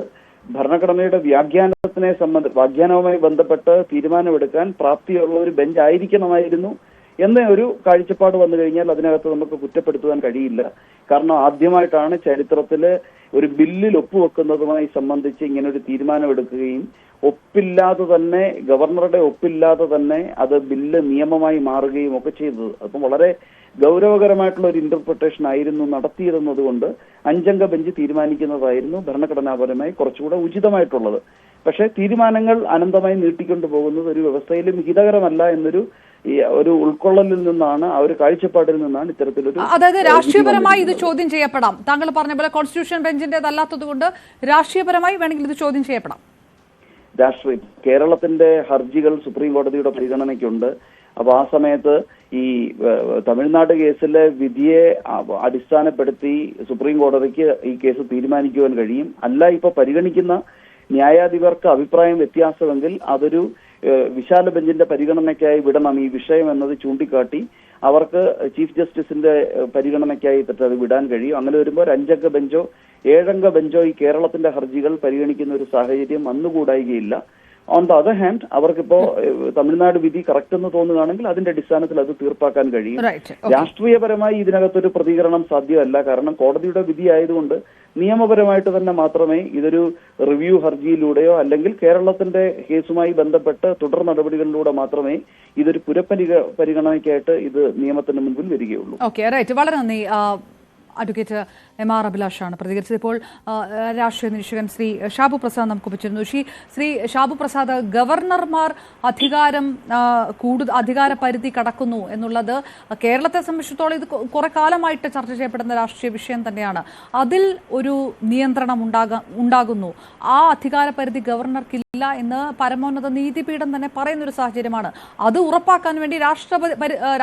ഭരണഘടനയുടെ വ്യാഖ്യാനവുമായി ബന്ധപ്പെട്ട് തീരുമാനമെടുക്കാൻ പ്രാപ്തിയുള്ള ഒരു ബെഞ്ച് ആയിരിക്കണമായിരുന്നു എന്ന ഒരു കാഴ്ചപ്പാട് വന്നു കഴിഞ്ഞാൽ അതിനകത്ത് നമുക്ക് കുറ്റപ്പെടുത്തുവാൻ കഴിയില്ല. കാരണം ആദ്യമായിട്ടാണ് ചരിത്രത്തില് ഒരു ബില്ലിൽ ഒപ്പുവെക്കുന്നതുമായി സംബന്ധിച്ച് ഇങ്ങനെ ഒരു തീരുമാനമെടുക്കുകയും ഒപ്പില്ലാതെ തന്നെ ഗവർണറുടെ ഒപ്പില്ലാതെ തന്നെ അത് ബില്ല് നിയമമായി മാറുകയും ഒക്കെ ചെയ്തത്. അപ്പം വളരെ ഗൗരവകരമായിട്ടുള്ള ഒരു ഇന്റർപ്രിട്ടേഷൻ ആയിരുന്നു നടത്തിയതെന്നത് കൊണ്ട് 5 അംഗ ബെഞ്ച് തീരുമാനിക്കുന്നതായിരുന്നു ഭരണഘടനാപരമായി കുറച്ചുകൂടെ ഉചിതമായിട്ടുള്ളത്. പക്ഷേ തീരുമാനങ്ങൾ അനന്തമായി നീട്ടിക്കൊണ്ടു പോകുന്നത് ഒരു വ്യവസ്ഥയിലും ഹിതകരമല്ല എന്നൊരു ഒരു ഉൾക്കൊള്ളലിൽ നിന്നാണ്, ആ ഒരു കാഴ്ചപ്പാടിൽ നിന്നാണ് ഇത്തരത്തിലൊരു, അതായത് രാഷ്ട്രീയപരമായി ഇത് ചോദ്യം ചെയ്യപ്പെടാം. താങ്കൾ പറഞ്ഞ പോലെ കോൺസ്റ്റിറ്റ്യൂഷൻ ബെഞ്ചിന്റേതല്ലാത്തത് കൊണ്ട് രാഷ്ട്രീയപരമായി വേണമെങ്കിൽ ഇത് ചോദ്യം ചെയ്യപ്പെടാം. കേരളത്തിന്റെ ഹർജികൾ സുപ്രീം കോടതിയുടെ പരിഗണനയ്ക്കുണ്ട്. അപ്പൊ ആ സമയത്ത് ഈ തമിഴ്നാട് കേസിലെ വിധിയെ അടിസ്ഥാനപ്പെടുത്തി സുപ്രീം കോടതിക്ക് ഈ കേസ് തീരുമാനിക്കുവാൻ കഴിയും. അല്ല ഇപ്പൊ പരിഗണിക്കുന്ന ന്യായാധിപർക്ക് അഭിപ്രായം വ്യത്യാസമെങ്കിൽ അതൊരു വിശാല ബെഞ്ചിന്റെ പരിഗണനയ്ക്കായി വിടണം ഈ വിഷയം എന്നത് ചൂണ്ടിക്കാട്ടി അവർക്ക് ചീഫ് ജസ്റ്റിസിന്റെ പരിഗണനയ്ക്കായി അത് വിടാൻ കഴിയും. അങ്ങനെ വരുമ്പോൾ 5 അംഗ ബെഞ്ചോ 7 അംഗ ബെഞ്ചോ ഈ കേരളത്തിന്റെ ഹർജികൾ പരിഗണിക്കുന്ന ഒരു സാഹചര്യം വന്നുകൂടായികയില്ല. ഓൺ ദ അതർ ഹാൻഡ് അവർക്കിപ്പോ തമിഴ്നാട് വിധി കറക്റ്റ് എന്ന് തോന്നുകയാണെങ്കിൽ അതിന്റെ അടിസ്ഥാനത്തിൽ അത് തീർപ്പാക്കാൻ കഴിയും. രാഷ്ട്രീയപരമായി ഇതിനകത്തൊരു പ്രതികരണം സാധ്യമല്ല. കാരണം കോടതിയുടെ വിധി ആയതുകൊണ്ട് നിയമപരമായിട്ട് തന്നെ മാത്രമേ ഇതൊരു റിവ്യൂ ഹർജിയിലൂടെയോ അല്ലെങ്കിൽ കേരളത്തിന്റെ കേസുമായി ബന്ധപ്പെട്ട് തുടർ നടപടികളിലൂടെ മാത്രമേ ഇതൊരു പുനഃപരിഗണനയ്ക്കായിട്ട് ഇത് നിയമത്തിന് മുൻപിൽ വരികയുള്ളൂ. Okay, right. വളരെ നന്ദി. അഡ്വക്കേറ്റ് എം ആർ അഭിലാഷാണ് പ്രതികരിച്ചത്. ഇപ്പോൾ രാഷ്ട്രീയ നിരീക്ഷകൻ ശ്രീ ഷാബു പ്രസാദ് നമുക്ക് വെച്ചിരുന്നു. ശ്രീ ഷാബു പ്രസാദ്, ഗവർണർമാർ അധികാര പരിധി കടക്കുന്നു എന്നുള്ളത് കേരളത്തെ സംബന്ധിച്ചിടത്തോളം ഇത് കുറെ കാലമായിട്ട് ചർച്ച ചെയ്യപ്പെടുന്ന രാഷ്ട്രീയ വിഷയം തന്നെയാണ്. അതിൽ ഒരു നിയന്ത്രണം ഉണ്ടാകുന്നു. ആ അധികാര പരിധി ഗവർണർക്കില്ല എന്ന് പരമോന്നത നീതിപീഠം തന്നെ പറയുന്നൊരു സാഹചര്യമാണ്. അത് ഉറപ്പാക്കാൻ വേണ്ടി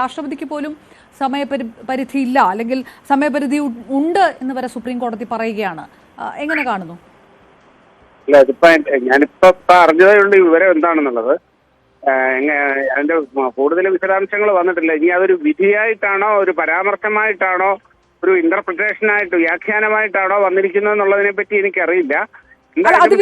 രാഷ്ട്രപതിക്ക് പോലും സമയപരിധി ഇല്ല, അല്ലെങ്കിൽ സമയപരിധി ഉണ്ട് എന്ന് വരെ സുപ്രീം കോടതി പറയുകയാണ്. എങ്ങനെ കാണുന്നു? അല്ല, ഇതിപ്പോ ഞാനിപ്പോ അറിഞ്ഞതേ ഉള്ളൂ വിവരം എന്താണെന്നുള്ളത്. അതിന്റെ കൂടുതൽ വിശദാംശങ്ങൾ വന്നിട്ടില്ല. ഇനി അതൊരു വിധിയായിട്ടാണോ ഒരു പരാമർശമായിട്ടാണോ ഒരു ഇന്റർപ്രിട്ടേഷനായിട്ട് വ്യാഖ്യാനമായിട്ടാണോ വന്നിരിക്കുന്നത് എന്നുള്ളതിനെ പറ്റി എനിക്കറിയില്ല. അത്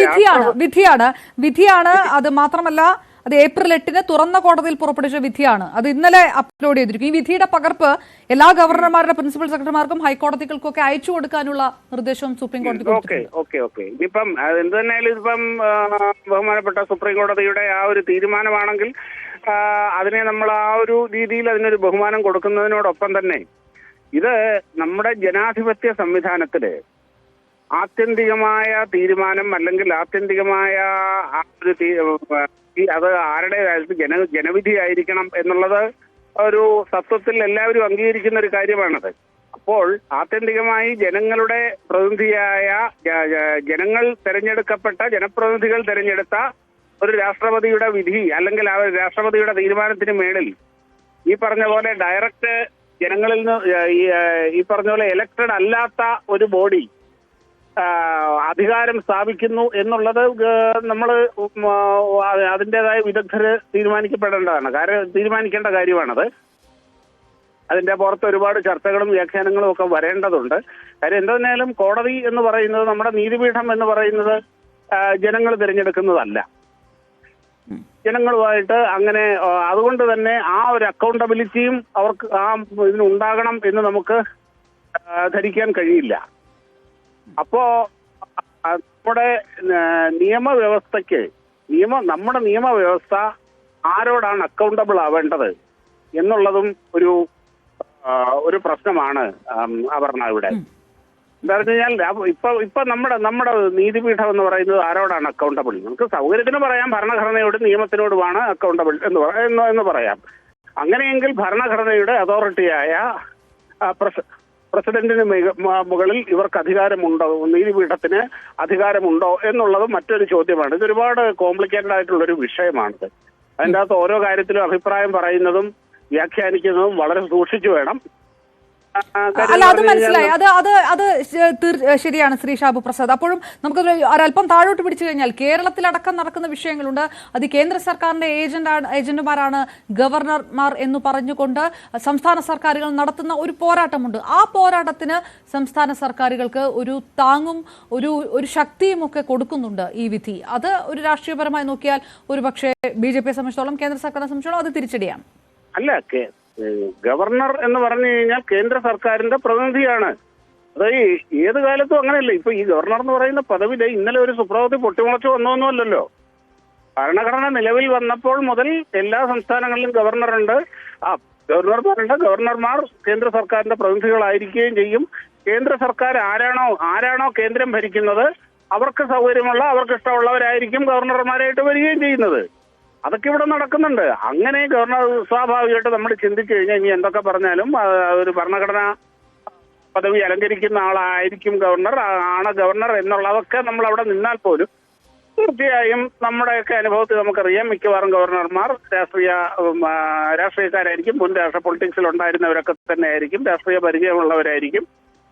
വിധിയാണ്. അത് മാത്രമല്ല അത് ഏപ്രിൽ 8 തുറന്ന കോടതിയിൽ പുറപ്പെടുവിച്ച വിധിയാണ്. അത് ഇന്നലെ അപ്ലോഡ് ചെയ്തിരിക്കും. ഈ വിധിയുടെ പകർപ്പ് എല്ലാ ഗവർണർമാരുടെ പ്രിൻസിപ്പൽ സെക്രട്ടറിമാർക്കും ഹൈക്കോടതികൾക്കും ഒക്കെ അയച്ചു കൊടുക്കാനുള്ള നിർദ്ദേശവും സുപ്രീം കോടതി കൊടുത്തിട്ടുണ്ട്. ഓക്കെ. ഇനിയിപ്പം എന്ത് തന്നെയാലും ഇതിപ്പം ബഹുമാനപ്പെട്ട സുപ്രീം കോടതിയുടെ ആ ഒരു തീരുമാനമാണെങ്കിൽ അതിനെ നമ്മൾ ആ ഒരു രീതിയിൽ അതിനൊരു ബഹുമാനം കൊടുക്കുന്നതിനോടൊപ്പം തന്നെ ഇത് നമ്മുടെ ജനാധിപത്യ സംവിധാനത്തില് ആത്യന്തികമായ തീരുമാനം അല്ലെങ്കിൽ ആത്യന്തികമായ ആ ഒരു അത് ആരുടേതായാലും ജനവിധി ആയിരിക്കണം എന്നുള്ളത് ഒരു തത്വത്തിൽ എല്ലാവരും അംഗീകരിക്കുന്ന ഒരു കാര്യമാണത്. അപ്പോൾ ആത്യന്തികമായി ജനങ്ങളുടെ പ്രതിനിധിയായ ജനങ്ങൾ തെരഞ്ഞെടുക്കപ്പെട്ട ജനപ്രതിനിധികൾ തെരഞ്ഞെടുത്ത ഒരു രാഷ്ട്രപതിയുടെ വിധി അല്ലെങ്കിൽ ആ രാഷ്ട്രപതിയുടെ തീരുമാനത്തിന് മേളിൽ ഈ പറഞ്ഞ പോലെ ഡയറക്റ്റ് ജനങ്ങളിൽ നിന്ന് ഈ പറഞ്ഞ പോലെ എലക്റ്റഡ് അല്ലാത്ത ഒരു ബോഡി അധികാരം സ്ഥാപിക്കുന്നു എന്നുള്ളത് നമ്മൾ അതിൻ്റെതായ വിദഗ്ധര് തീരുമാനിക്കേണ്ട കാര്യമാണത്. അതിന്റെ പുറത്ത് ഒരുപാട് ചർച്ചകളും വ്യാഖ്യാനങ്ങളും ഒക്കെ വരേണ്ടതുണ്ട്. കാര്യം എന്തായാലും കോടതി എന്ന് പറയുന്നത്, നമ്മുടെ നീതിപീഠം എന്ന് പറയുന്നത് ജനങ്ങൾ തിരഞ്ഞെടുക്കുന്നതല്ല. ജനങ്ങളുമായിട്ട് അങ്ങനെ അതുകൊണ്ട് തന്നെ ആ ഒരു അക്കൗണ്ടബിലിറ്റിയും അവർക്ക് ഇതിനുണ്ടാകണം എന്ന് നമുക്ക് ധരിക്കാൻ കഴിയില്ല. അപ്പോ നമ്മുടെ നിയമവ്യവസ്ഥയ്ക്ക് നമ്മുടെ നിയമവ്യവസ്ഥ ആരോടാണ് അക്കൗണ്ടബിൾ ആവേണ്ടത് എന്നുള്ളതും ഒരു പ്രശ്നമാണ് അപർണ. ഇവിടെ എന്താ പറഞ്ഞു കഴിഞ്ഞാൽ ഇപ്പൊ നമ്മുടെ നീതിപീഠം എന്ന് പറയുന്നത് ആരോടാണ് അക്കൗണ്ടബിൾ? നമുക്ക് സൗകര്യത്തിന് പറയാം ഭരണഘടനയോട് നിയമത്തിനോടുമാണ് അക്കൗണ്ടബിൾ എന്ന് പറയാം. അങ്ങനെയെങ്കിൽ ഭരണഘടനയുടെ അതോറിറ്റിയായ പ്രസിഡന്റിന് മുകളിൽ ഇവർക്ക് അധികാരമുണ്ടോ, നീതിപീഠത്തിന് അധികാരമുണ്ടോ എന്നുള്ളത് മറ്റൊരു ചോദ്യമാണ്. ഇത് ഒരുപാട് കോംപ്ലിക്കേറ്റഡ് ആയിട്ടുള്ളൊരു വിഷയമാണിത്. അതിൻ്റെ അകത്ത് ഓരോ കാര്യത്തിലും അഭിപ്രായം പറയുന്നതും വ്യാഖ്യാനിക്കുന്നതും വളരെ സൂക്ഷിച്ചു വേണം. അല്ല, അത് മനസ്സിലായി. അത് ശരിയാണ് ശ്രീ ഷാബു പ്രസാദ്. അപ്പോഴും നമുക്ക് ഒരല്പം താഴോട്ട് പിടിച്ചു കഴിഞ്ഞാൽ കേരളത്തിലടക്കം നടക്കുന്ന വിഷയങ്ങളുണ്ട്. അത് കേന്ദ്ര സർക്കാരിന്റെ ഏജന്റുമാരാണ് ഗവർണർമാർ എന്ന് പറഞ്ഞുകൊണ്ട് സംസ്ഥാന സർക്കാരുകൾ നടത്തുന്ന ഒരു പോരാട്ടമുണ്ട്. ആ പോരാട്ടത്തിന് സംസ്ഥാന സർക്കാരുകൾക്ക് ഒരു താങ്ങും ഒരു ശക്തിയും ഒക്കെ കൊടുക്കുന്നുണ്ട് ഈ വിധി. അത് ഒരു രാഷ്ട്രീയപരമായി നോക്കിയാൽ ഒരുപക്ഷെ BJPയെ സംബന്ധിച്ചോളം, കേന്ദ്ര സർക്കാരിനെ സംബന്ധിച്ചോളം അത് തിരിച്ചടിയാണ്. അല്ല, ഗവർണർ എന്ന് പറഞ്ഞു കഴിഞ്ഞാൽ കേന്ദ്ര സർക്കാരിന്റെ പ്രതിനിധിയാണ്. അതായത് ഏത് കാലത്തും അങ്ങനെയല്ല. ഇപ്പൊ ഈ ഗവർണർ എന്ന് പറയുന്ന പദവി ഇന്നലെ ഒരു സുപ്രഭാതത്തിൽ പൊട്ടിമുളച്ചു വന്നൊന്നുമല്ലല്ലോ. ഭരണഘടന നിലവിൽ വന്നപ്പോൾ മുതൽ എല്ലാ സംസ്ഥാനങ്ങളിലും ഗവർണറുണ്ട്. ഗവർണർമാർ കേന്ദ്ര സർക്കാരിന്റെ പ്രതിനിധികളായിരിക്കുകയും ചെയ്യും. കേന്ദ്ര സർക്കാർ ആരാണോ കേന്ദ്രം ഭരിക്കുന്നത് അവർക്ക് സൗകര്യമുള്ള, അവർക്ക് ഇഷ്ടമുള്ളവരായിരിക്കും ഗവർണർമാരായിട്ട് വരികയും ചെയ്യുന്നത്. അതൊക്കെ ഇവിടെ നടക്കുന്നുണ്ട്. അങ്ങനെ ഗവർണർ സ്വാഭാവികമായിട്ട് നമ്മൾ ചിന്തിച്ചു കഴിഞ്ഞാൽ ഇനി എന്തൊക്കെ പറഞ്ഞാലും ഒരു ഭരണഘടനാ പദവി അലങ്കരിക്കുന്ന ആളായിരിക്കും ഗവർണർ എന്നുള്ളതൊക്കെ നമ്മൾ അവിടെ നിന്നാൽ പോലും തീർച്ചയായും നമ്മുടെയൊക്കെ അനുഭവത്തിൽ നമുക്കറിയാം മിക്കവാറും ഗവർണർമാർ രാഷ്ട്രീയക്കാരായിരിക്കും. മുൻ പൊളിറ്റിക്സിൽ ഉണ്ടായിരുന്നവരൊക്കെ തന്നെ ആയിരിക്കും. രാഷ്ട്രീയ പരിചയമുള്ളവരായിരിക്കും.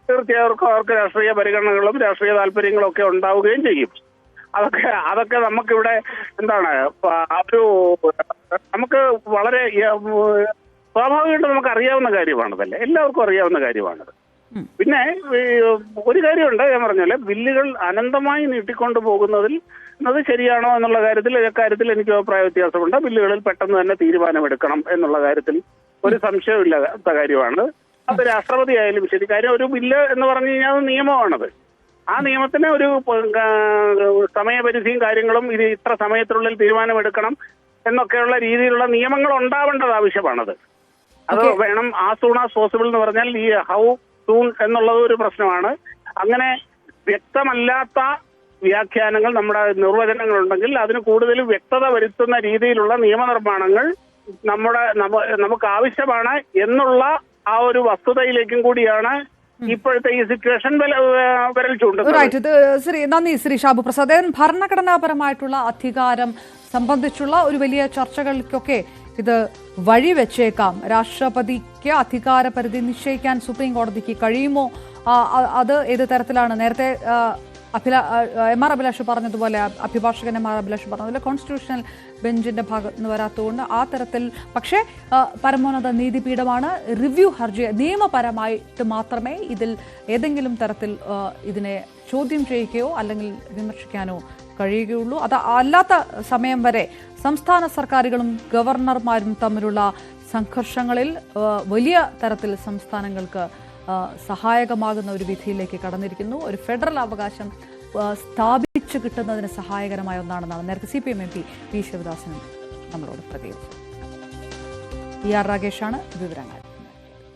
തീർച്ചയായും അവർക്ക് രാഷ്ട്രീയ പരിഗണനകളും രാഷ്ട്രീയ താല്പര്യങ്ങളും ഒക്കെ ഉണ്ടാവുകയും ചെയ്യും. അതൊക്കെ നമുക്കിവിടെ എന്താണ് നമുക്ക് വളരെ സ്വാഭാവികമായിട്ട് നമുക്ക് അറിയാവുന്ന കാര്യമാണതല്ലേ, എല്ലാവർക്കും അറിയാവുന്ന കാര്യമാണത്. പിന്നെ ഒരു കാര്യമുണ്ട്, ഞാൻ പറഞ്ഞല്ലേ, ബില്ലുകൾ അനന്തമായി നീട്ടിക്കൊണ്ടു പോകുന്നതിൽ അത് ശരിയാണോ എന്നുള്ള കാര്യത്തിൽ എനിക്ക് അഭിപ്രായ വ്യത്യാസമുണ്ട്. ബില്ലുകളിൽ പെട്ടെന്ന് തന്നെ തീരുമാനമെടുക്കണം എന്നുള്ള കാര്യത്തിൽ ഒരു സംശയമില്ലാത്ത കാര്യമാണ്. അത് രാഷ്ട്രപതി ആയാലും ശരി. കാര്യം ഒരു ബില്ല് എന്ന് പറഞ്ഞു കഴിഞ്ഞാൽ അത് നിയമമാണത്. ആ നിയമത്തിന് ഒരു സമയപരിധിയും കാര്യങ്ങളും ഇത് ഇത്ര സമയത്തിനുള്ളിൽ തീരുമാനമെടുക്കണം എന്നൊക്കെയുള്ള രീതിയിലുള്ള നിയമങ്ങൾ ഉണ്ടാവേണ്ടത് ആവശ്യമാണത്. അത് വേണം. ആ സൂൺ ആസ് പോസിബിൾ എന്ന് പറഞ്ഞാൽ ഈ ഹൗ സൂൺ എന്നുള്ളത് ഒരു പ്രശ്നമാണ്. അങ്ങനെ വ്യക്തമല്ലാത്ത വ്യാഖ്യാനങ്ങൾ, നമ്മുടെ നിർവചനങ്ങളുണ്ടെങ്കിൽ അതിന് കൂടുതൽ വ്യക്തത വരുത്തുന്ന രീതിയിലുള്ള നിയമനിർമ്മാണങ്ങൾ നമുക്ക് ആവശ്യമാണ് എന്നുള്ള ആ ഒരു വസ്തുതയിലേക്കും കൂടിയാണ് ഇപ്പോഴത്തെ ഈ സിറ്റുവേഷൻ വിരൽ ചൂണ്ടുന്നത്. നന്ദി ശ്രീ ഷാബു പ്രസാദ്. ഭരണഘടനാപരമായിട്ടുള്ള അധികാരം സംബന്ധിച്ചുള്ള ഒരു വലിയ ചർച്ചകൾക്കൊക്കെ ഇത് വഴിവെച്ചേക്കാം. രാഷ്ട്രപതിക്ക് അധികാര പരിധി നിശ്ചയിക്കാൻ സുപ്രീം കോടതിക്ക് കഴിയുമോ? അത് ഏത് തരത്തിലാണ്? നേരത്തെ എം ആർ അഭിലാഷ് പറഞ്ഞതുപോലെ, അഭിഭാഷകൻ എം ആർ അഭിലാഷ് പറഞ്ഞതുപോലെ കോൺസ്റ്റിറ്റ്യൂഷണൽ ബെഞ്ചിന്റെ ഭാഗത്ത് നിന്ന് വരാത്തതുകൊണ്ട് ആ തരത്തിൽ. പക്ഷേ പരമോന്നത നീതിപീഠമാണ്. റിവ്യൂ ഹർജി നിയമപരമായിട്ട് മാത്രമേ ഇതിൽ ഏതെങ്കിലും തരത്തിൽ ഇതിനെ ചോദ്യം ചെയ്യുകയോ അല്ലെങ്കിൽ വിമർശിക്കാനോ കഴിയുകയുള്ളൂ. അത് അല്ലാത്ത സമയം വരെ സംസ്ഥാന സർക്കാരുകളും ഗവർണർമാരും തമ്മിലുള്ള സംഘർഷങ്ങളിൽ വലിയ തരത്തിൽ സംസ്ഥാനങ്ങൾക്ക് സഹായകമാകുന്ന ഒരു വിധിയിലേക്ക് കടന്നിരിക്കുന്നു. ഒരു ഫെഡറൽ അവകാശം സ്ഥാപിച്ചു കിട്ടുന്നതിന് സഹായകരമായ ഒന്നാണെന്നാണ് നേരത്തെ CPM MP P. ശിവദാസൻ നമ്മളോട് പ്രതികരിച്ചത്. ER രാഗേഷാണ് വിവരങ്ങൾ.